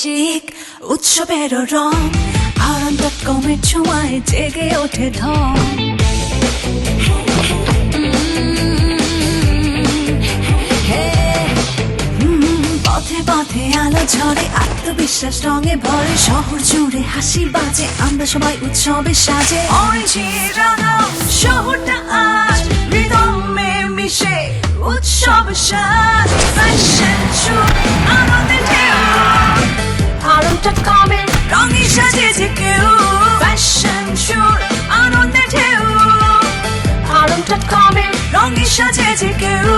আবাসিক উৎসবেরও রং আরণ.কমের ছোঁয়ায় জেগে ওঠে ঢং পথে পথে আলো ঝরে আত্মবিশ্বাস রঙে ভরে শহর জুড়ে হাসি বাজে আমরা সবাই উৎসবে সাজে অরেঞ্জের রং শহরটা আজ রিদমে মিশে উৎসব সাজ ফ্যাশন শো আনন্দের ঢেউ আরণ.কমের রঙে সাজেছে কেউ ফ্যাশন শো আনন্দের ঢেউ আরণ.কমের রঙে সাজেছে কেউ